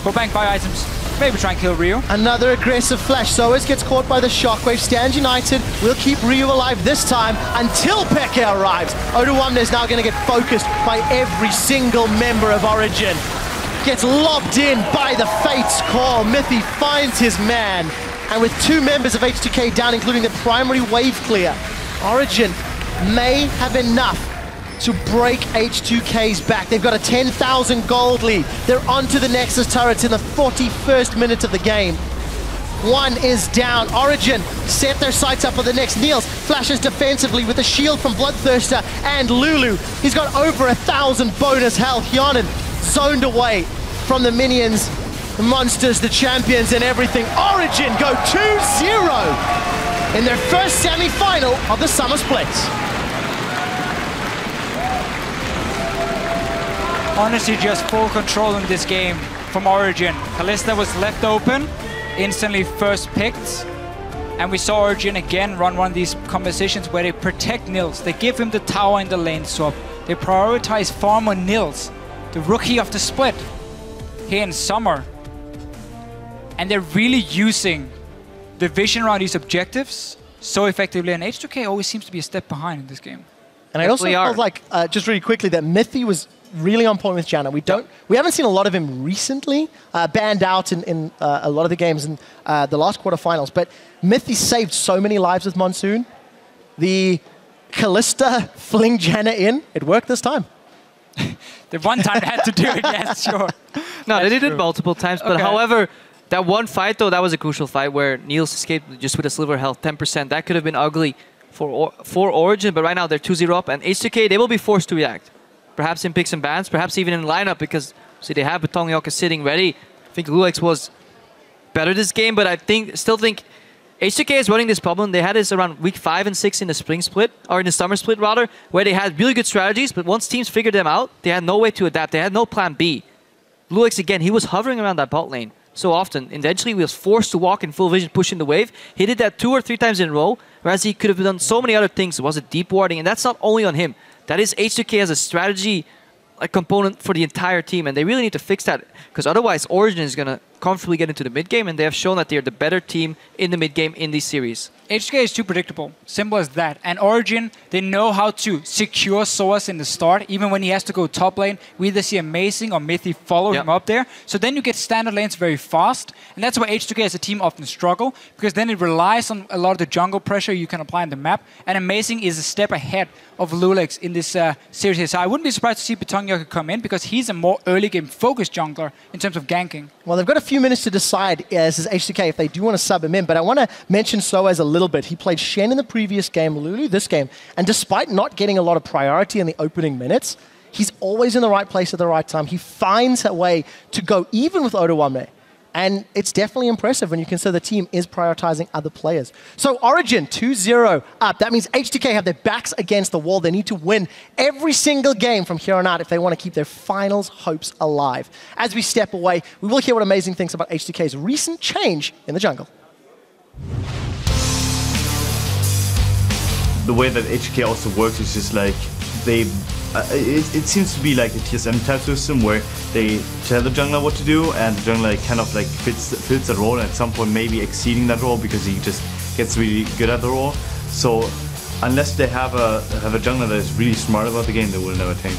Go bank, buy items, maybe try and kill Ryu. Another aggressive flash. Soaz gets caught by the shockwave. Stands United will keep Ryu alive this time until FLICKR arrives. Odoamne is now going to get focused by every single member of Origen. Gets lobbed in by the Fate's call. Mithy finds his man. And with two members of H2K down, including the primary wave clear, Origen may have enough to break H2K's back. They've got a 10,000 gold lead. They're onto the Nexus turrets in the 41st minute of the game. One is down. Origen set their sights up for the next. Niels flashes defensively with a shield from Bloodthirster and Lulu. He's got over 1,000 bonus health. Hyanin zoned away from the minions, the monsters, the champions, and everything. Origen go 2-0 in their first semi-final of the summer split. Honestly, just full control in this game from Origen. Kalista was left open, instantly first picked, and we saw Origen again run one of these conversations where they protect Nils. They give him the tower in the lane swap. They prioritize farmer Nils, the rookie of the split, here in summer. And they're really using the vision around these objectives so effectively, and H2K always seems to be a step behind in this game. And I also felt like, just really quickly, that Mithy was really on point with Janna. We haven't seen a lot of him recently, banned out in a lot of the games in the last quarterfinals, but Mithy saved so many lives with Monsoon. The Kalista fling Janna in, it worked this time. The one time they had to do it, yes, sure. No, they did it multiple times, but however, that one fight though, that was a crucial fight where Niels escaped just with a silver health, 10%. That could have been ugly for Origen, but right now they're 2-0 up, and H2K, they will be forced to react. Perhaps in picks and bans, perhaps even in lineup, because see they have Betongyok sitting ready. I think Lulex was better this game, but I still think H2K is running this problem. They had this around week 5 and 6 in the spring split, or in the summer split rather, where they had really good strategies, but once teams figured them out, they had no way to adapt. They had no plan B. Lulex again, he was hovering around that bot lane so often. Eventually, he was forced to walk in full vision, pushing the wave. He did that 2 or 3 times in a row, whereas he could have done so many other things. It was a deep warding, and that's not only on him. That is H2K as a strategy component for the entire team, and they really need to fix that, because otherwise Origen is going to comfortably get into the mid game, and they have shown that they're the better team in the mid game in this series. H2K is too predictable. Simple as that. And Origen, they know how to secure Soaz in the start. Even when he has to go top lane, we either see Amazing or Mithy follow him up there. So then you get standard lanes very fast. And that's why H2K as a team often struggle, because then it relies on a lot of the jungle pressure you can apply on the map. And Amazing is a step ahead of Lulex in this series here. So I wouldn't be surprised to see Betongyok come in, because he's a more early game focused jungler in terms of ganking. Well, they've got a few minutes to decide as H2K if they do want to sub him in, but I want to mention Soaz a little bit. He played Shen in the previous game, Lulu this game, and despite not getting a lot of priority in the opening minutes, he's always in the right place at the right time. He finds a way to go even with Odoamne, and it's definitely impressive when you consider the team is prioritizing other players. So Origen 2-0 up. That means H2K have their backs against the wall. They need to win every single game from here on out if they want to keep their finals hopes alive. As we step away, we will hear what Amazing thinks about H2K's recent change in the jungle. The way that H2K also works is just like they it seems to be like a TSM type system where they tell the jungler what to do, and the jungler kind of like fills the role, and at some point maybe exceeding that role because he just gets really good at the role. So unless they have a jungler that is really smart about the game, they will never change.